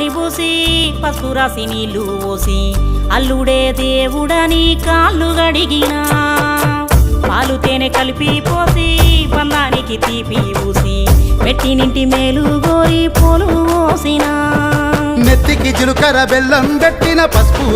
పూసి పసుపు రాసి నీళ్లు పోసి అల్లుడే దేవుడని కాళ్ళు గడిగినా పాలు తేనె కలిపి పోసి బంధానికి తీపి పూసి పెట్టినింటి మేలు గోరి పూలు పోసినా నెత్తికి జీలకర్ర బెల్లం పెట్టిన పసుపు